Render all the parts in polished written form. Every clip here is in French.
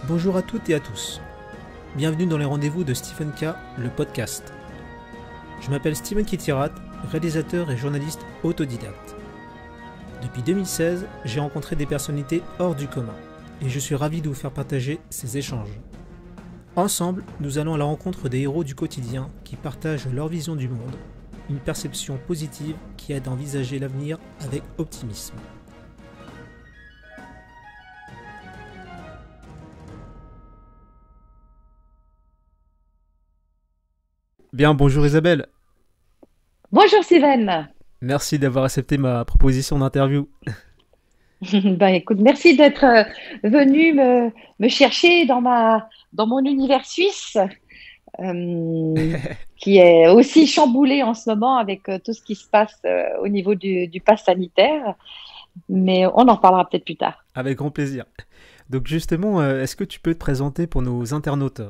Bonjour à toutes et à tous. Bienvenue dans les rendez-vous de Stephen K, le podcast. Je m'appelle Steven Kitirat, réalisateur et journaliste autodidacte. Depuis 2016, j'ai rencontré des personnalités hors du commun et je suis ravi de vous faire partager ces échanges. Ensemble, nous allons à la rencontre des héros du quotidien qui partagent leur vision du monde, une perception positive qui aide à envisager l'avenir avec optimisme. Bien, bonjour Isabelle. Bonjour Steven. Merci d'avoir accepté ma proposition d'interview. Écoute, merci d'être venu me chercher dans mon univers suisse, qui est aussi chamboulé en ce moment avec tout ce qui se passe au niveau du pass sanitaire. Mais on en parlera peut-être plus tard. Avec grand plaisir. Donc justement, est-ce que tu peux te présenter pour nos internautes ?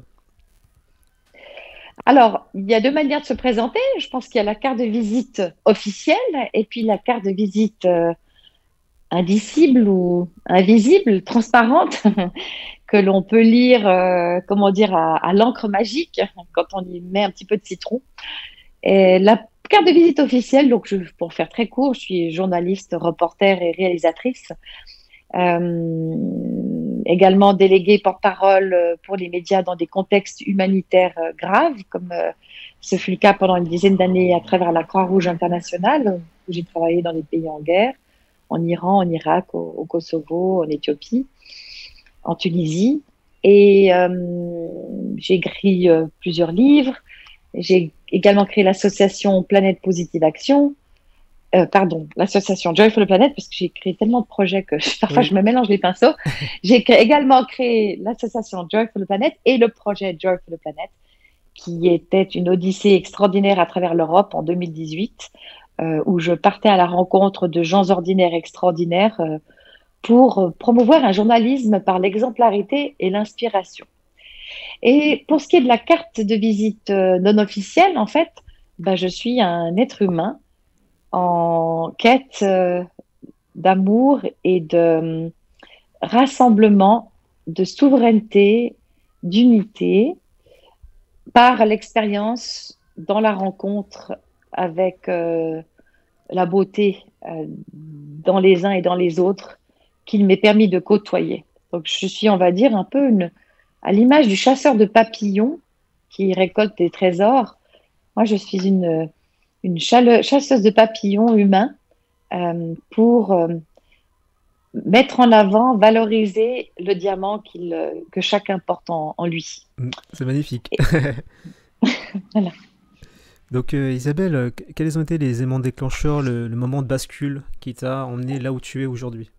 Alors, il y a deux manières de se présenter. Je pense qu'il y a la carte de visite officielle et puis la carte de visite indicible ou invisible, transparente, que l'on peut lire, à l'encre magique quand on y met un petit peu de citron. Et la carte de visite officielle, donc pour faire très court, je suis journaliste, reporter et réalisatrice. Également déléguée porte-parole pour les médias dans des contextes humanitaires graves, comme ce fut le cas pendant une dizaine d'années à travers la Croix-Rouge internationale, où j'ai travaillé dans des pays en guerre, en Iran, en Irak, au Kosovo, en Éthiopie, en Tunisie. Et j'ai écrit plusieurs livres. J'ai également créé l'association Planète Positive Action. L'association Joy for the Planet, parce que j'ai créé tellement de projets que parfois je me mélange les pinceaux. J'ai également créé l'association Joy for the Planet et le projet Joy for the Planet, qui était une odyssée extraordinaire à travers l'Europe en 2018, où je partais à la rencontre de gens ordinaires extraordinaires pour promouvoir un journalisme par l'exemplarité et l'inspiration. Et pour ce qui est de la carte de visite non officielle, en fait, je suis un être humain en quête d'amour et de rassemblement, de souveraineté, d'unité, par l'expérience dans la rencontre avec la beauté dans les uns et dans les autres qu'il m'est permis de côtoyer. Donc je suis, on va dire, un peu à l'image du chasseur de papillons qui récolte des trésors. Moi, je suis une chasseuse de papillons humains pour mettre en avant, valoriser le diamant que chacun porte en lui. C'est magnifique. Voilà. Donc Isabelle, quels ont été les éléments déclencheurs, le moment de bascule qui t'a emmené là où tu es aujourd'hui ?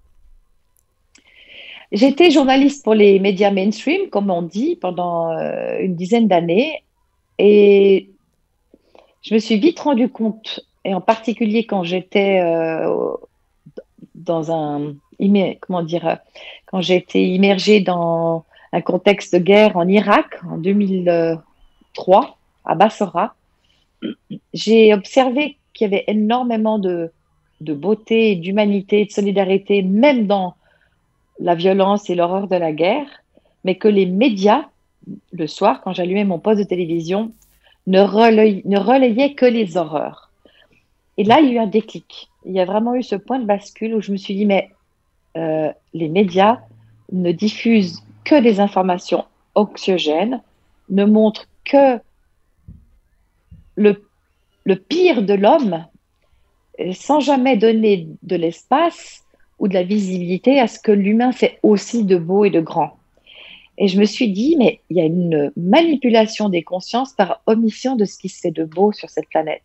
J'étais journaliste pour les médias mainstream, comme on dit, pendant une dizaine d'années. Et je me suis vite rendu compte, et en particulier quand j'étais quand j'ai été immergée dans un contexte de guerre en Irak en 2003, à Bassora, j'ai observé qu'il y avait énormément de beauté, d'humanité, de solidarité, même dans la violence et l'horreur de la guerre, mais que les médias, le soir, quand j'allumais mon poste de télévision, ne relayaient que les horreurs. Et là, il y a eu un déclic. Il y a vraiment eu ce point de bascule où je me suis dit, mais les médias ne diffusent que des informations anxiogènes, ne montrent que le pire de l'homme, sans jamais donner de l'espace ou de la visibilité à ce que l'humain fait aussi de beau et de grand. Et je me suis dit, mais il y a une manipulation des consciences par omission de ce qui se fait de beau sur cette planète.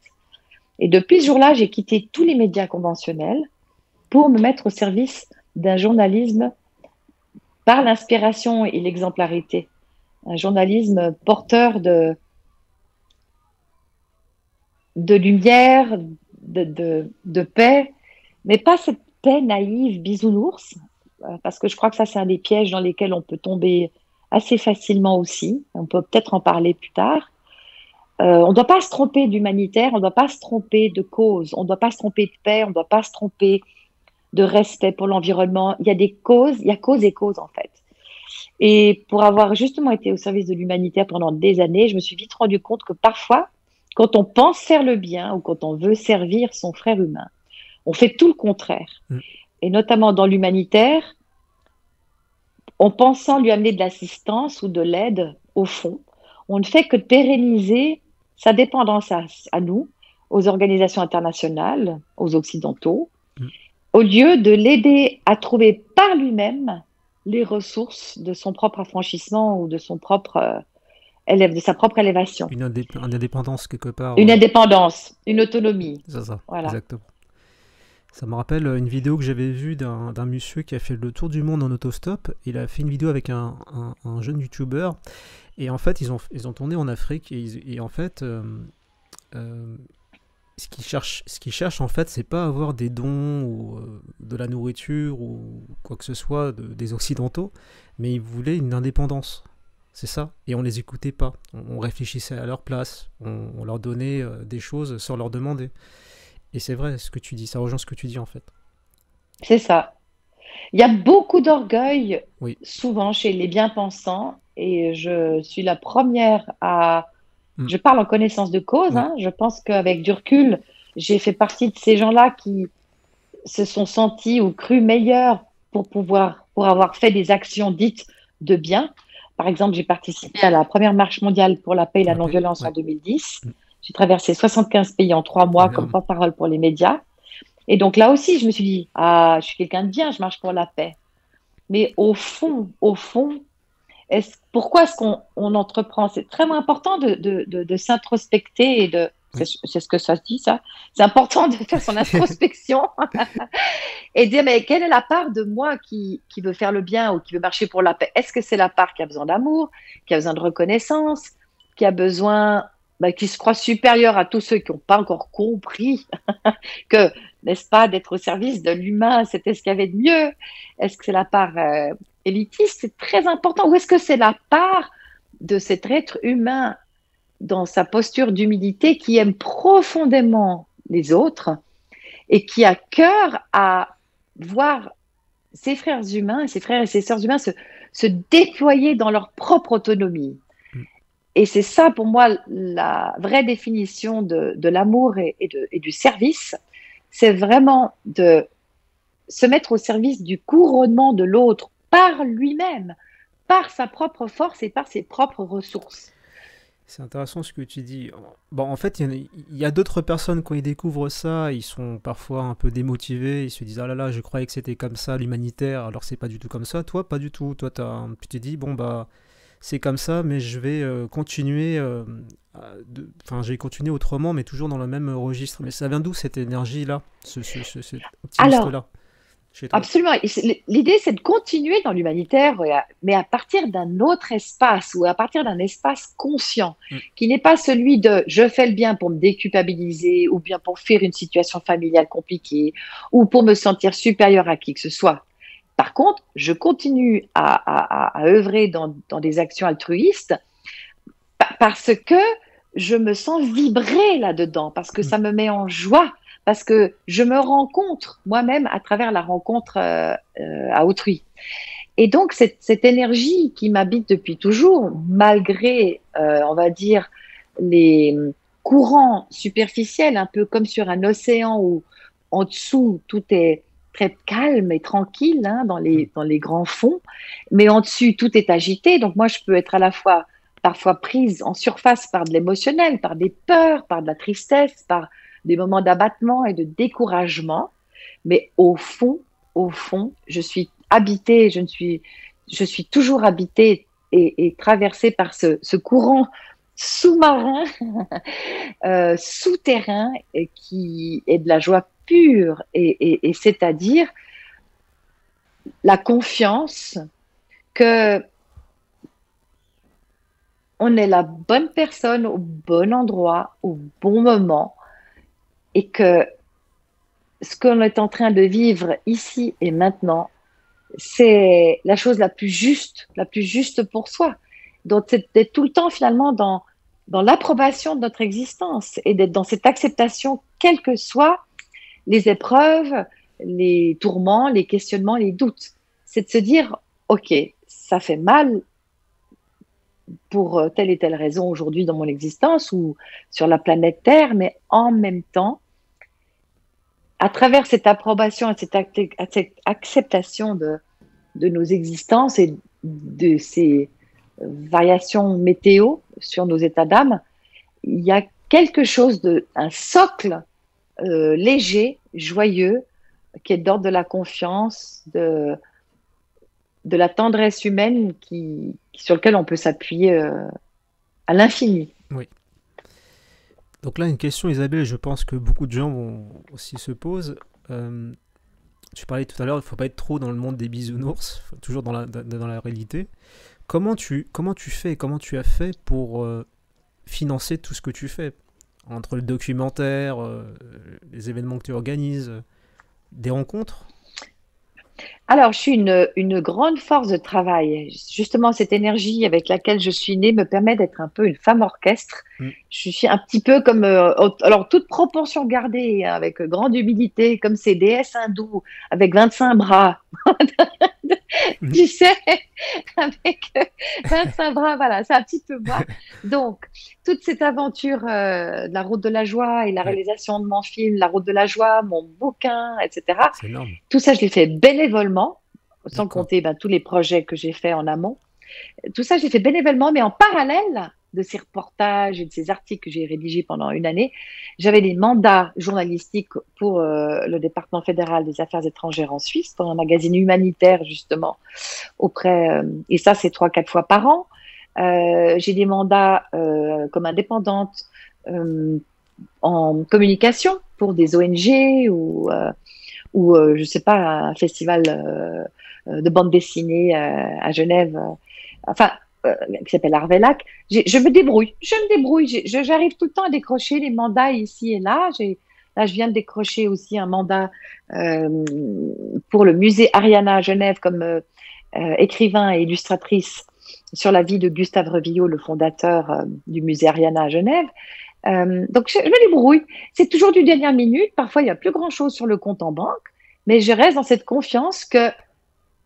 Et depuis ce jour-là, j'ai quitté tous les médias conventionnels pour me mettre au service d'un journalisme par l'inspiration et l'exemplarité. Un journalisme porteur de lumière, de paix, mais pas cette paix naïve, bisounours, parce que je crois que ça, c'est un des pièges dans lesquels on peut tomber assez facilement aussi. On peut peut-être en parler plus tard. On ne doit pas se tromper d'humanitaire, on ne doit pas se tromper de cause, on ne doit pas se tromper de paix, on ne doit pas se tromper de respect pour l'environnement. Il y a des causes, il y a cause et cause en fait. Et pour avoir justement été au service de l'humanitaire pendant des années, je me suis vite rendu compte que parfois, quand on pense faire le bien ou quand on veut servir son frère humain, on fait tout le contraire. Mm. Et notamment dans l'humanitaire, en pensant lui amener de l'assistance ou de l'aide, au fond, on ne fait que pérenniser sa dépendance à nous, aux organisations internationales, aux Occidentaux, Mm. au lieu de l'aider à trouver par lui-même les ressources de son propre affranchissement ou de son propre de sa propre élévation. Une indépendance quelque part. Une indépendance, une autonomie. C'est ça, Voilà. exactement. Ça me rappelle une vidéo que j'avais vue d'un monsieur qui a fait le tour du monde en autostop. Il a fait une vidéo avec un jeune YouTuber. Et en fait, ils ont tourné en Afrique. Et en fait, ce qu'ils cherchent en fait, c'est pas avoir des dons ou de la nourriture ou quoi que ce soit des Occidentaux. Mais ils voulaient une indépendance. C'est ça. Et on les écoutait pas. On réfléchissait à leur place. On leur donnait des choses sans leur demander. Et c'est vrai ce que tu dis. Ça rejoint ce que tu dis en fait. C'est ça. Il y a beaucoup d'orgueil, Oui. souvent chez les bien-pensants, et je suis la première à... Mm. Je parle en connaissance de cause, Oui. hein. Je pense qu'avec du recul, j'ai fait partie de ces gens-là qui se sont sentis ou crus meilleurs pour avoir fait des actions dites de bien. Par exemple, j'ai participé à la première marche mondiale pour la paix et la La paix, non-violence en ouais. 2010. J'ai traversé 75 pays en 3 mois comme Énorme. porte-parole pour les médias. Et donc là aussi, je me suis dit, ah, je suis quelqu'un de bien, je marche pour la paix. Mais au fond, pourquoi est-ce qu'on entreprend? C'est très important de s'introspecter et de, Oui. c'est ce que ça se dit, ça. C'est important de faire son introspection et dire, mais quelle est la part de moi qui veut faire le bien ou qui veut marcher pour la paix? Est-ce que c'est la part qui a besoin d'amour, qui a besoin de reconnaissance, qui a besoin, qui se croit supérieure à tous ceux qui n'ont pas encore compris que, n'est-ce pas, d'être au service de l'humain, c'était ce qu'il y avait de mieux? Est-ce que c'est la part élitiste? C'est très important. Ou est-ce que c'est la part de cet être humain dans sa posture d'humilité qui aime profondément les autres et qui a cœur à voir ses frères humains, ses frères et ses sœurs humains se déployer dans leur propre autonomie? Mm. Et c'est ça, pour moi, la vraie définition de l'amour et du service. C'est vraiment de se mettre au service du couronnement de l'autre par lui-même, par sa propre force et par ses propres ressources. C'est intéressant ce que tu dis. Bon, en fait, il y a d'autres personnes, quand ils découvrent ça, ils sont parfois un peu démotivés. Ils se disent, ah là là, je croyais que c'était comme ça, l'humanitaire, alors c'est pas du tout comme ça. Toi, pas du tout. Toi, tu t'es dit, bon, bah, c'est comme ça, mais je vais continuer. Enfin, je vais continuer autrement, mais toujours dans le même registre. Mais ça vient d'où cette énergie-là, cet Alors, optimiste-là, chez toi? absolument. L'idée, c'est de continuer dans l'humanitaire, mais à partir d'un autre espace ou à partir d'un espace conscient, Mm. qui n'est pas celui de je fais le bien pour me déculpabiliser ou bien pour fuir une situation familiale compliquée ou pour me sentir supérieur à qui que ce soit. Par contre, je continue à œuvrer dans des actions altruistes parce que je me sens vibrer là-dedans, parce que Mm. ça me met en joie, parce que je me rencontre moi-même à travers la rencontre à autrui. Et donc, cette énergie qui m'habite depuis toujours, malgré, on va dire, les courants superficiels, un peu comme sur un océan où en dessous, tout est très calme et tranquille, hein, dans les grands fonds, mais en dessus, tout est agité. Donc, moi, je peux être à la fois parfois prise en surface par de l'émotionnel, par des peurs, par de la tristesse, par des moments d'abattement et de découragement. Mais au fond, je suis habitée, je suis toujours habitée et traversée par ce courant sous-marin, souterrain, et qui est de la joie pure, et c'est-à-dire la confiance que on est la bonne personne au bon endroit, au bon moment, et que ce qu'on est en train de vivre ici et maintenant, c'est la chose la plus juste pour soi. Donc, c'est d'être tout le temps finalement dans l'approbation de notre existence et d'être dans cette acceptation, quelles que soient les épreuves, les tourments, les questionnements, les doutes. C'est de se dire, OK, ça fait mal pour telle et telle raison aujourd'hui dans mon existence ou sur la planète Terre, mais en même temps, à travers cette approbation et cette acceptation de nos existences et de ces variations météo sur nos états d'âme, il y a quelque chose un socle léger, joyeux, qui est d'ordre de la confiance, de la tendresse humaine sur lequel on peut s'appuyer à l'infini. Oui. Donc là, une question, Isabelle, je pense que beaucoup de gens vont aussi se posent. Tu parlais tout à l'heure, il ne faut pas être trop dans le monde des bisounours, toujours dans la réalité. Comment tu fais, comment tu as fait pour financer tout ce que tu fais? Entre le documentaire, les événements que tu organises, des rencontres? Alors, je suis une grande force de travail. Justement, cette énergie avec laquelle je suis née me permet d'être un peu une femme orchestre. Je suis un petit peu comme, alors toute proportion gardée, hein, avec grande humilité, comme ces déesses hindoues avec 25 bras. Tu sais, avec 25 bras, voilà, c'est un petit peu moi. Donc, toute cette aventure de la route de la joie et la réalisation de mon film, La route de la joie, mon bouquin, etc. C'est énorme. Tout ça, je l'ai fait bénévolement, sans compter tous les projets que j'ai faits en amont. Tout ça, j'ai fait bénévolement, mais en parallèle de ces reportages et de ces articles que j'ai rédigés pendant une année, j'avais des mandats journalistiques pour le département fédéral des affaires étrangères en Suisse, pour un magazine humanitaire, justement, et ça, c'est 3-4 fois par an. J'ai des mandats comme indépendante en communication pour des ONG ou je sais pas, un festival de bande dessinée à Genève, qui s'appelle Arvelac. Je me débrouille, j'arrive tout le temps à décrocher les mandats ici et là. Là, je viens de décrocher aussi un mandat pour le musée Ariana à Genève comme écrivain et illustratrice sur la vie de Gustave Revillot, le fondateur du musée Ariana à Genève. Donc, je me débrouille. C'est toujours du dernière minute. Parfois, il n'y a plus grand-chose sur le compte en banque. Mais je reste dans cette confiance que,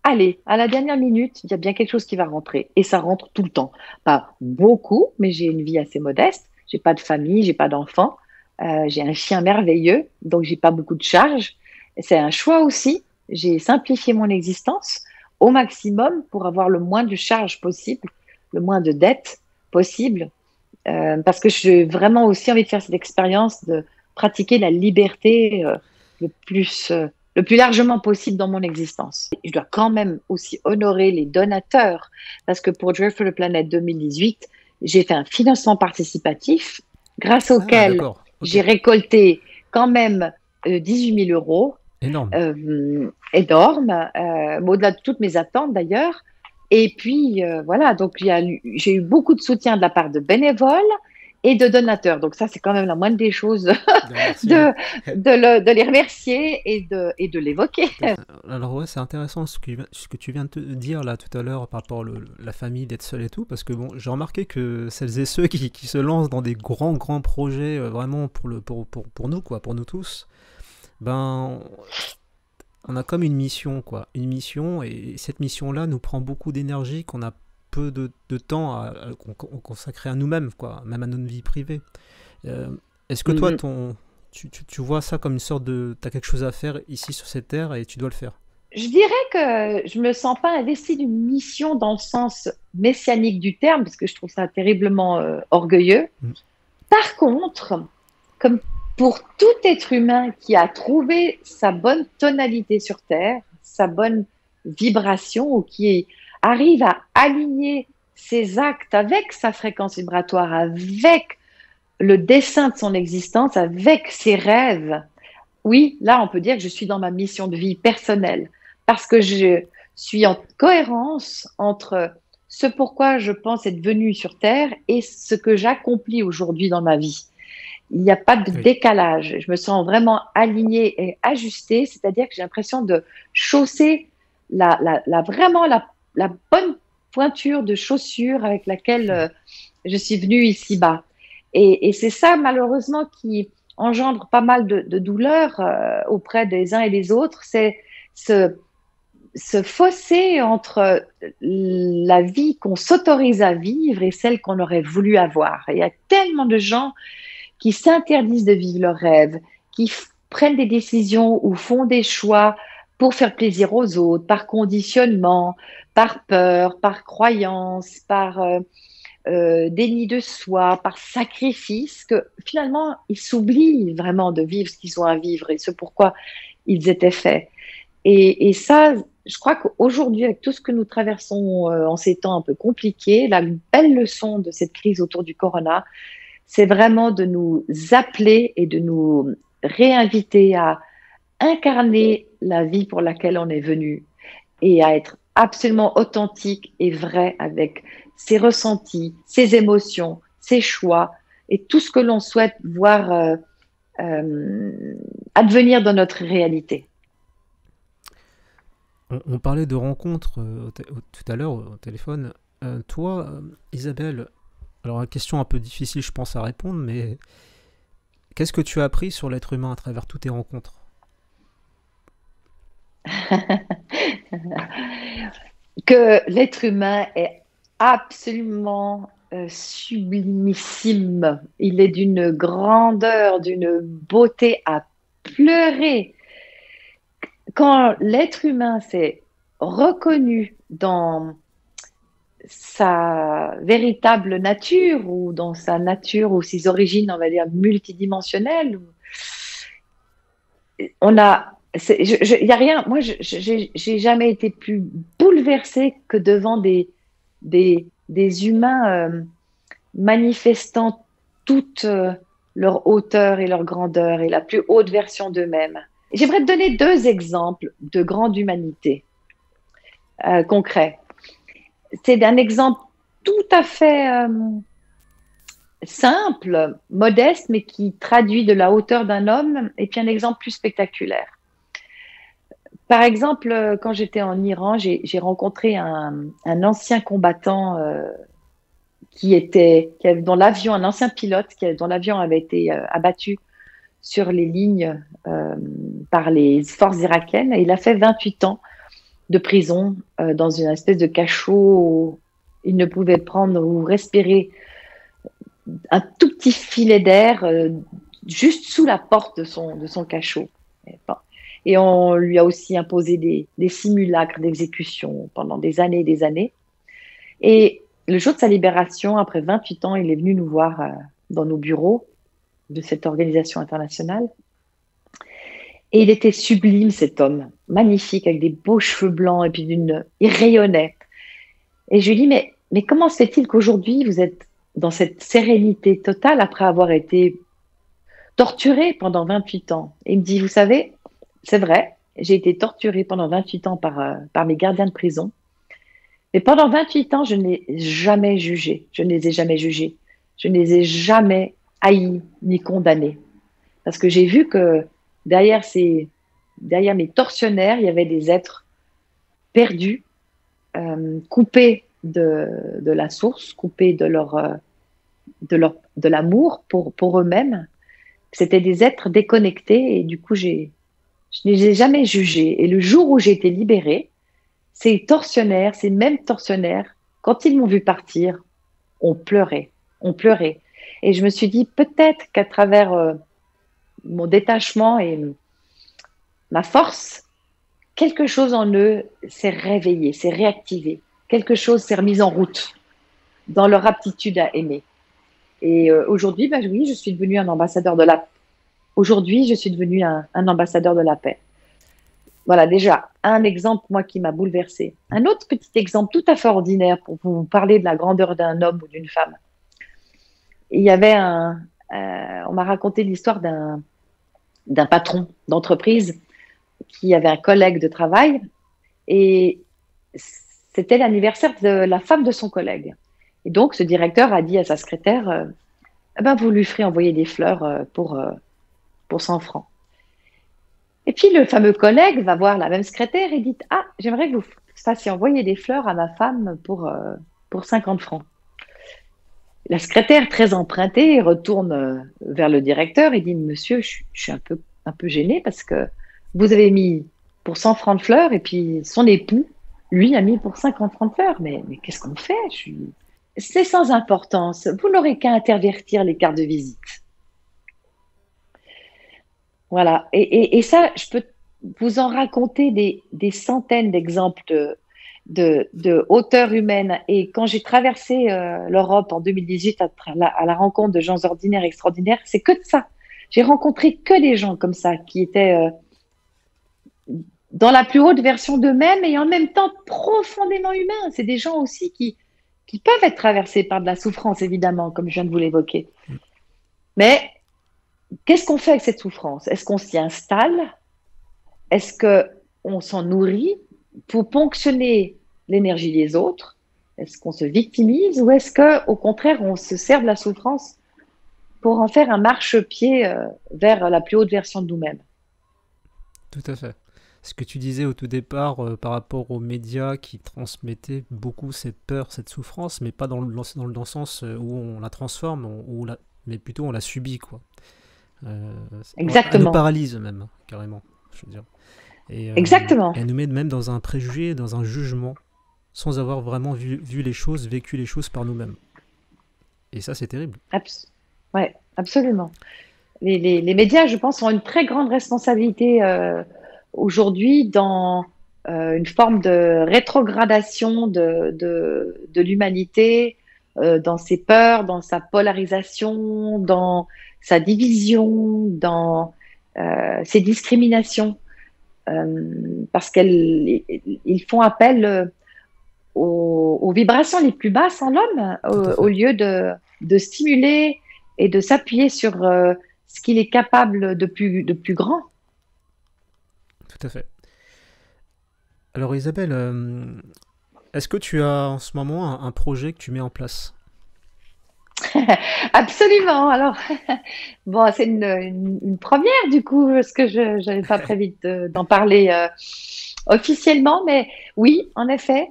allez, à la dernière minute, il y a bien quelque chose qui va rentrer. Et ça rentre tout le temps. Pas beaucoup, mais j'ai une vie assez modeste. J'ai pas de famille, j'ai pas d'enfants. J'ai un chien merveilleux, donc j'ai pas beaucoup de charges. C'est un choix aussi. J'ai simplifié mon existence au maximum pour avoir le moins de charges possible, le moins de dettes possible. Parce que j'ai vraiment aussi envie de faire cette expérience de pratiquer la liberté le plus largement possible dans mon existence. Je dois quand même aussi honorer les donateurs, parce que pour Joy for the Planet 2018, j'ai fait un financement participatif grâce auquel j'ai récolté quand même 18 000 euros. Énorme. Énorme, au-delà de toutes mes attentes d'ailleurs. Et puis, voilà, donc j'ai eu beaucoup de soutien de la part de bénévoles et de donateurs. Donc ça, c'est quand même la moindre des choses de les remercier et de l'évoquer. Alors ouais, c'est intéressant ce que tu viens de te dire là tout à l'heure par rapport à la famille, d'être seul et tout, parce que bon, j'ai remarqué que celles et ceux qui se lancent dans des grands projets vraiment pour nous, quoi, pour nous tous, ben... on a comme une mission, une mission, et cette mission-là nous prend beaucoup d'énergie, qu'on a peu de temps à consacrer à nous-mêmes, même à notre vie privée. Est-ce que toi, tu vois ça comme une sorte de... tu as quelque chose à faire ici sur cette terre et tu dois le faire? Je dirais que je me sens pas investie d'une mission dans le sens messianique du terme, parce que je trouve ça terriblement orgueilleux. Par contre, comme pour tout être humain qui a trouvé sa bonne tonalité sur Terre, sa bonne vibration, ou qui arrive à aligner ses actes avec sa fréquence vibratoire, avec le dessin de son existence, avec ses rêves, oui, là, on peut dire que je suis dans ma mission de vie personnelle, parce que je suis en cohérence entre ce pourquoi je pense être venue sur Terre et ce que j'accomplis aujourd'hui dans ma vie. Il n'y a pas de décalage. Je me sens vraiment alignée et ajustée, c'est-à-dire que j'ai l'impression de chausser vraiment la bonne pointure de chaussure avec laquelle je suis venue ici-bas. Et c'est ça, malheureusement, qui engendre pas mal de douleurs auprès des uns et des autres. C'est ce fossé entre la vie qu'on s'autorise à vivre et celle qu'on aurait voulu avoir. Il y a tellement de gens qui s'interdisent de vivre leurs rêves, qui prennent des décisions ou font des choix pour faire plaisir aux autres, par conditionnement, par peur, par croyance, par déni de soi, par sacrifice, que finalement, ils s'oublient vraiment de vivre ce qu'ils ont à vivre et ce pourquoi ils étaient faits. Et ça, je crois qu'aujourd'hui, avec tout ce que nous traversons en ces temps un peu compliqués, la belle leçon de cette crise autour du corona, c'est vraiment de nous appeler et de nous réinviter à incarner la vie pour laquelle on est venu et à être absolument authentique et vrai avec ses ressentis, ses émotions, ses choix et tout ce que l'on souhaite voir advenir dans notre réalité. On parlait de rencontres tout à l'heure au téléphone. Toi, Isabelle, alors une question un peu difficile, je pense, à répondre, mais qu'est-ce que tu as appris sur l'être humain à travers toutes tes rencontres? Que l'être humain est absolument sublimissime. Il est d'une grandeur, d'une beauté à pleurer. Quand l'être humain s'est reconnu dans sa véritable nature ou dans sa nature ou ses origines, on va dire, multidimensionnelles, on a, il y a rien, moi, j'ai jamais été plus bouleversée que devant des humains manifestant toute leur hauteur et leur grandeur et la plus haute version d'eux-mêmes. J'aimerais te donner deux exemples de grande humanité concrets. C'est un exemple tout à fait simple, modeste, mais qui traduit de la hauteur d'un homme, et puis un exemple plus spectaculaire. Par exemple, quand j'étais en Iran, j'ai rencontré un ancien combattant dont l'avion, un ancien pilote, dont l'avion avait été abattu sur les lignes par les forces irakiennes. Et il a fait 28 ans de prison dans une espèce de cachot où il ne pouvait prendre ou respirer un tout petit filet d'air juste sous la porte de son cachot. Et on lui a aussi imposé des simulacres d'exécution pendant des années et des années. Et le jour de sa libération, après 28 ans, il est venu nous voir dans nos bureaux de cette organisation internationale. Et il était sublime, cet homme, magnifique, avec des beaux cheveux blancs et puis il rayonnait. Et je lui dis, mais comment se fait-il qu'aujourd'hui, vous êtes dans cette sérénité totale après avoir été torturé pendant 28 ans? Et il me dit, vous savez, c'est vrai, j'ai été torturé pendant 28 ans par mes gardiens de prison. Mais pendant 28 ans, je ne les ai jamais jugés. Je ne les ai jamais jugés. Je ne les ai jamais haïs ni condamnés. Parce que j'ai vu que derrière mes tortionnaires, il y avait des êtres perdus, coupés de la source, coupés de l'amour pour eux-mêmes. C'était des êtres déconnectés et du coup, je ne les ai jamais jugés. Et le jour où j'ai été libérée, ces mêmes tortionnaires, quand ils m'ont vu partir, ont pleuré. Et je me suis dit, peut-être qu'à travers mon détachement et ma force, quelque chose en eux s'est réveillé, s'est réactivé. Quelque chose s'est remis en route dans leur aptitude à aimer. Et aujourd'hui, oui, je suis devenue un ambassadeur de la paix. Aujourd'hui, je suis devenue un ambassadeur de la paix. Voilà, déjà, un exemple, moi, qui m'a bouleversée. Un autre petit exemple tout à fait ordinaire pour vous parler de la grandeur d'un homme ou d'une femme. Il y avait on m'a raconté l'histoire d'un patron d'entreprise qui avait un collègue de travail et c'était l'anniversaire de la femme de son collègue. Et donc, ce directeur a dit à sa secrétaire, vous lui ferez envoyer des fleurs pour 100 francs. Et puis, le fameux collègue va voir la même secrétaire et dit, j'aimerais que vous fassiez envoyer des fleurs à ma femme pour 50 francs. La secrétaire, très empruntée, retourne vers le directeur et dit, monsieur, je suis un peu gênée parce que vous avez mis pour 100 francs de fleurs, et puis son époux, lui, a mis pour 50 francs de fleurs. Mais qu'est-ce qu'on fait? C'est sans importance. Vous n'aurez qu'à intervertir les cartes de visite. Voilà. Et ça, je peux vous en raconter des centaines d'exemples de hauteur humaine. Et quand j'ai traversé l'Europe en 2018 à la rencontre de gens ordinaires, extraordinaires, c'est que de ça. J'ai rencontré que des gens comme ça, qui étaient dans la plus haute version d'eux-mêmes et en même temps profondément humains. C'est des gens aussi qui peuvent être traversés par de la souffrance, évidemment, comme je viens de vous l'évoquer. Mais qu'est-ce qu'on fait avec cette souffrance? Est-ce qu'on s'y installe? Est-ce qu'on s'en nourrit pour ponctionner l'énergie des autres? Est-ce qu'on se victimise ou est-ce qu'au contraire, on se sert de la souffrance pour en faire un marchepied vers la plus haute version de nous-mêmes? Tout à fait. Ce que tu disais au tout départ par rapport aux médias qui transmettaient beaucoup cette peur, cette souffrance, mais pas dans le sens où on la transforme, mais plutôt on la subit, quoi. Elle nous Exactement. paralyse même, carrément, je veux dire. Et Exactement. elle nous met même dans un préjugé, dans un jugement, sans avoir vraiment vu les choses, vécu les choses par nous-mêmes. Et ça, c'est terrible. Ouais, absolument. Les médias, je pense, ont une très grande responsabilité aujourd'hui dans une forme de rétrogradation de l'humanité, dans ses peurs, dans sa polarisation, dans sa division, dans ses discriminations, parce qu'ils font appel aux vibrations les plus basses en l'homme, au lieu de stimuler et de s'appuyer sur ce qu'il est capable de plus grand. Tout à fait. Alors Isabelle, est-ce que tu as en ce moment un projet que tu mets en place? Absolument. Alors, bon, c'est une première du coup, parce que je n'avais pas prévu d'en parler officiellement, mais oui, en effet.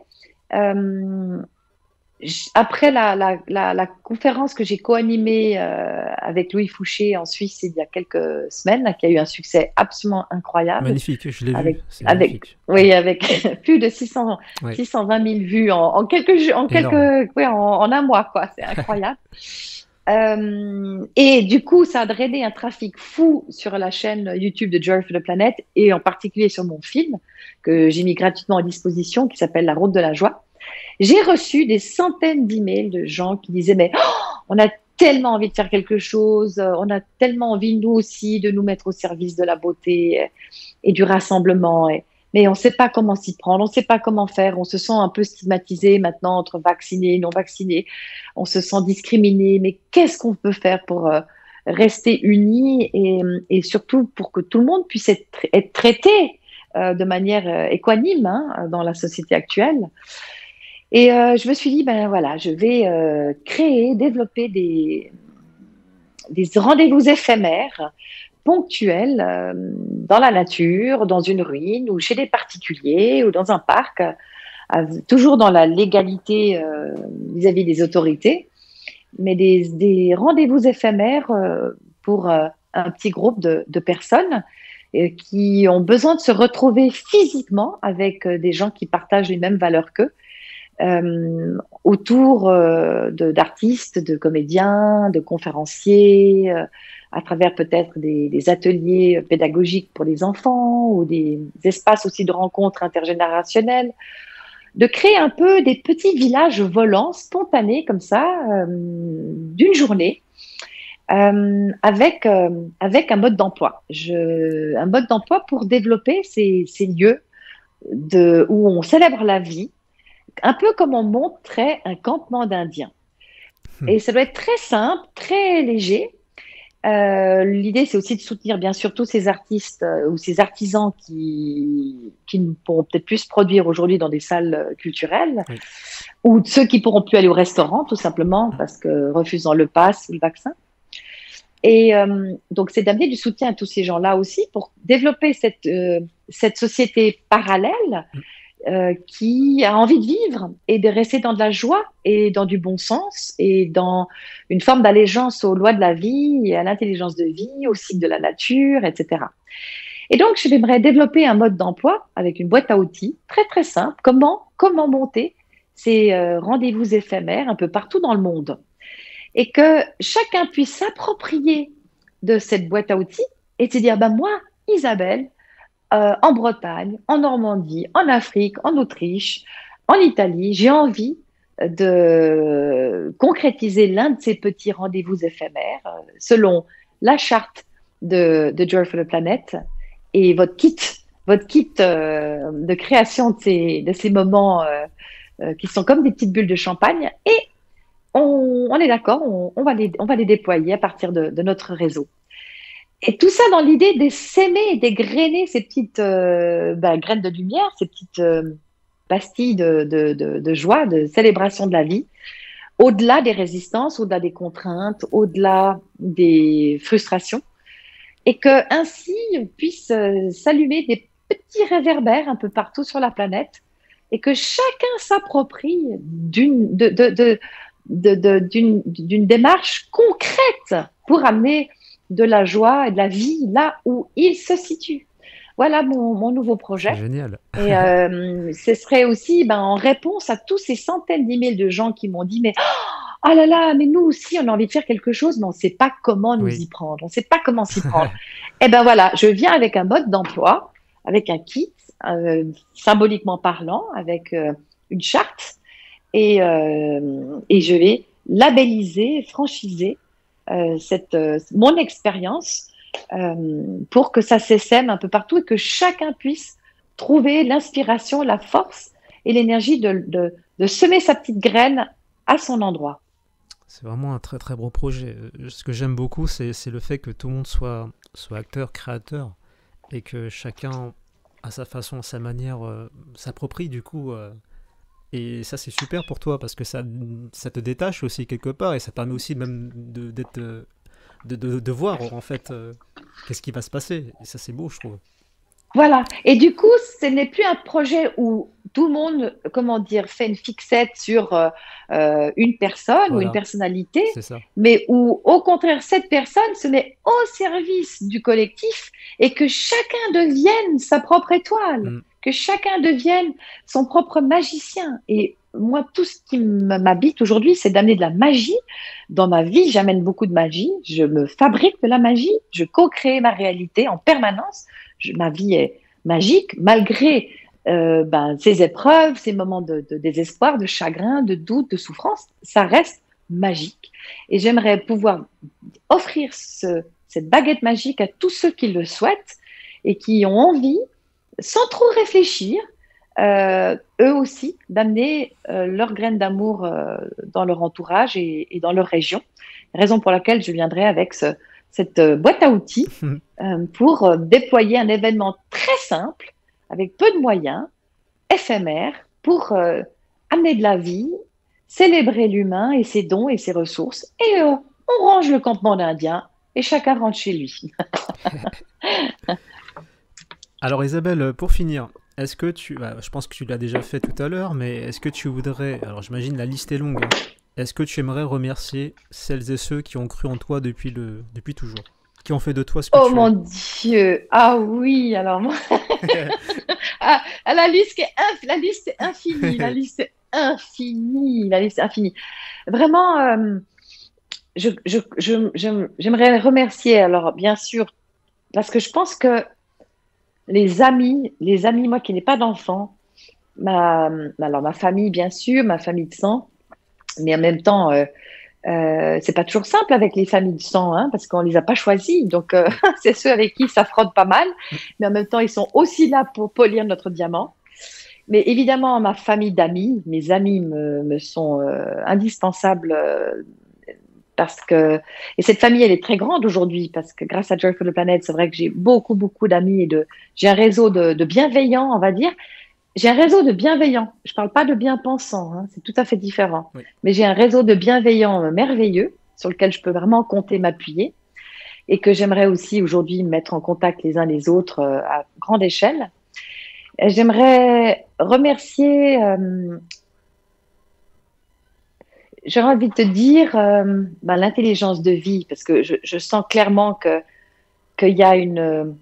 Après la conférence que j'ai co-animée avec Louis Fouché en Suisse il y a quelques semaines, là, qui a eu un succès absolument incroyable. Magnifique, je l'ai vu, c'est magnifique. Oui, avec plus de 620 000 vues en un mois, quoi. C'est incroyable. Et du coup, ça a drainé un trafic fou sur la chaîne YouTube de Joy for the Planet et en particulier sur mon film que j'ai mis gratuitement à disposition qui s'appelle La Route de la Joie. J'ai reçu des centaines d'emails de gens qui disaient mais on a tellement envie de faire quelque chose, on a tellement envie nous aussi de nous mettre au service de la beauté et du rassemblement, mais on ne sait pas comment s'y prendre, on ne sait pas comment faire, on se sent un peu stigmatisé maintenant entre vaccinés et non vaccinés, on se sent discriminé, mais qu'est-ce qu'on peut faire pour rester unis et surtout pour que tout le monde puisse être traité de manière équanime dans la société actuelle. Et je me suis dit, ben voilà, je vais développer des rendez-vous éphémères, ponctuels, dans la nature, dans une ruine, ou chez des particuliers, ou dans un parc, toujours dans la légalité vis-à-vis des autorités, mais des rendez-vous éphémères pour un petit groupe de personnes qui ont besoin de se retrouver physiquement avec des gens qui partagent les mêmes valeurs qu'eux. Autour d'artistes, de comédiens, de conférenciers, à travers peut-être des ateliers pédagogiques pour les enfants ou des espaces aussi de rencontres intergénérationnelles, de créer un peu des petits villages volants spontanés comme ça, d'une journée, avec un mode d'emploi. Un mode d'emploi pour développer ces lieux où on célèbre la vie, un peu comme on monterait un campement d'Indiens. Et ça doit être très simple, très léger. L'idée, c'est aussi de soutenir, bien sûr, tous ces artistes ou ces artisans qui ne pourront peut-être plus se produire aujourd'hui dans des salles culturelles, ou ceux qui ne pourront plus aller au restaurant, tout simplement, parce que refusant le pass ou le vaccin. Et donc, c'est d'amener du soutien à tous ces gens-là aussi pour développer cette société parallèle qui a envie de vivre et de rester dans de la joie et dans du bon sens et dans une forme d'allégeance aux lois de la vie et à l'intelligence de vie, au cycle de la nature, etc. Et donc, j'aimerais développer un mode d'emploi avec une boîte à outils très, très simple. Comment monter ces rendez-vous éphémères un peu partout dans le monde et que chacun puisse s'approprier de cette boîte à outils et se dire, ben moi, Isabelle, en Bretagne, en Normandie, en Afrique, en Autriche, en Italie, j'ai envie de concrétiser l'un de ces petits rendez-vous éphémères selon la charte de Joy for the Planet et votre kit de création de ces moments qui sont comme des petites bulles de champagne. Et on est d'accord, on va les déployer à partir de notre réseau. Et tout ça dans l'idée de s'aimer et d'égrener ces petites graines de lumière, ces petites pastilles de joie, de célébration de la vie, au-delà des résistances, au-delà des contraintes, au-delà des frustrations, et que ainsi on puisse s'allumer des petits réverbères un peu partout sur la planète, et que chacun s'approprie d'une démarche concrète pour amener de la joie et de la vie là où il se situe. Voilà mon nouveau projet. C'est génial. Et ce serait aussi en réponse à tous ces centaines d'emails de gens qui m'ont dit, mais oh là là, mais nous aussi, on a envie de faire quelque chose, mais on ne sait pas comment nous y prendre. On ne sait pas comment s'y prendre. Et ben voilà, je viens avec un mode d'emploi, avec un kit, symboliquement parlant, avec une charte, et je vais labelliser, franchiser mon expérience pour que ça s'essaime un peu partout et que chacun puisse trouver l'inspiration, la force et l'énergie de semer sa petite graine à son endroit. C'est vraiment un très très beau projet. Ce que j'aime beaucoup, c'est le fait que tout le monde soit acteur, créateur, et que chacun, à sa façon, à sa manière, s'approprie du coup. Et ça, c'est super pour toi, parce que ça te détache aussi quelque part, et ça permet aussi même de voir en fait qu'est-ce qui va se passer. Et ça, c'est beau, je trouve. Voilà. Et du coup, ce n'est plus un projet où tout le monde, comment dire, fait une fixette sur une personne ou une personnalité, c'est ça. mais où, au contraire, cette personne se met au service du collectif et que chacun devienne sa propre étoile, que chacun devienne son propre magicien. Et moi, tout ce qui m'habite aujourd'hui, c'est d'amener de la magie. Dans ma vie, j'amène beaucoup de magie. Je me fabrique de la magie. Je co-crée ma réalité en permanence. Ma vie est magique, malgré ces épreuves, ces moments de désespoir, de chagrin, de doute, de souffrance. Ça reste magique. Et j'aimerais pouvoir offrir cette baguette magique à tous ceux qui le souhaitent et qui ont envie, sans trop réfléchir, eux aussi, d'amener leur graine d'amour dans leur entourage et dans leur région. Raison pour laquelle je viendrai avec cette boîte à outils pour déployer un événement très simple, avec peu de moyens, éphémère, pour amener de la vie, célébrer l'humain et ses dons et ses ressources. Et on range le campement d'Indiens et chacun rentre chez lui. Alors Isabelle, pour finir, est-ce que je pense que tu l'as déjà fait tout à l'heure, mais est-ce que tu voudrais, alors j'imagine la liste est longue, hein, est-ce que tu aimerais remercier celles et ceux qui ont cru en toi depuis toujours, qui ont fait de toi ce que tu es? Oh mon Dieu, ah oui, alors moi, la liste est infinie, la liste est infinie. Vraiment, j'aimerais remercier, alors bien sûr, parce que je pense que les amis, moi qui n'ai pas d'enfants, ma famille, bien sûr, ma famille de sang, mais en même temps, c'est pas toujours simple avec les familles de sang, hein, parce qu'on les a pas choisis. Donc, c'est ceux avec qui ça frotte pas mal, mais en même temps, ils sont aussi là pour polir notre diamant. Mais évidemment, ma famille d'amis, mes amis me sont indispensables. Et cette famille, elle est très grande aujourd'hui parce que grâce à Joy for the Planet, c'est vrai que j'ai beaucoup, beaucoup d'amis et j'ai un réseau de bienveillants, on va dire. J'ai un réseau de bienveillants. Je ne parle pas de bien-pensants, hein, c'est tout à fait différent. Oui. Mais j'ai un réseau de bienveillants merveilleux sur lequel je peux vraiment compter, m'appuyer et que j'aimerais aussi aujourd'hui mettre en contact les uns les autres à grande échelle. J'aimerais remercier... J'aurais envie de te dire l'intelligence de vie, parce que je sens clairement qu'il y a une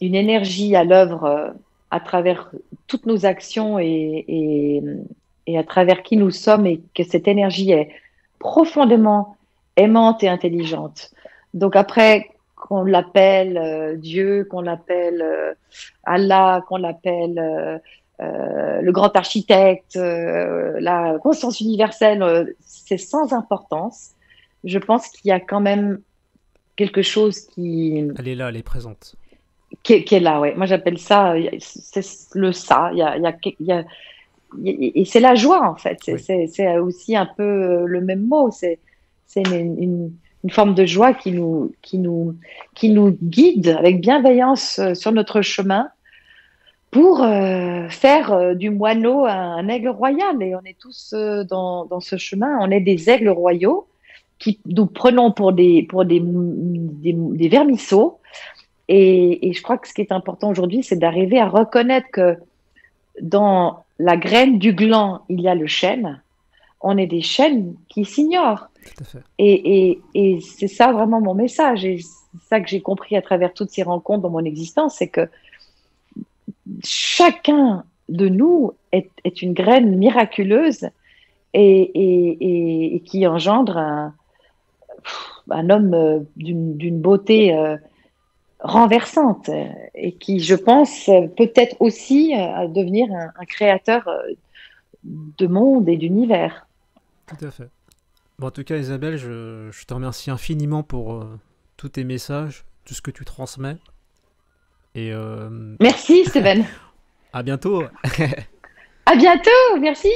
une énergie à l'œuvre à travers toutes nos actions et à travers qui nous sommes, et que cette énergie est profondément aimante et intelligente. Donc après, qu'on l'appelle Dieu, qu'on l'appelle Allah, qu'on l'appelle le grand architecte, la conscience universelle, c'est sans importance. Je pense qu'il y a quand même quelque chose Elle est là, elle est présente. qui est là, ouais. Moi, j'appelle ça, c'est le ça. Et c'est la joie, en fait. Oui, C'est aussi un peu le même mot. C'est une forme de joie qui nous guide avec bienveillance sur notre chemin pour faire du moineau un aigle royal. Et on est tous dans ce chemin. On est des aigles royaux qui nous prenons pour des vermisseaux. Et je crois que ce qui est important aujourd'hui, c'est d'arriver à reconnaître que dans la graine du gland, il y a le chêne. On est des chênes qui s'ignorent. tout à fait. Et c'est ça vraiment mon message. Et c'est ça que j'ai compris à travers toutes ces rencontres dans mon existence, c'est que chacun de nous est une graine miraculeuse et qui engendre un homme d'une beauté renversante et qui, je pense, peut-être aussi devenir un créateur de monde et d'univers. Tout à fait. Bon, en tout cas, Isabelle, je te remercie infiniment pour tous tes messages, tout ce que tu transmets. Et Merci, Steven. à bientôt. À bientôt. Merci.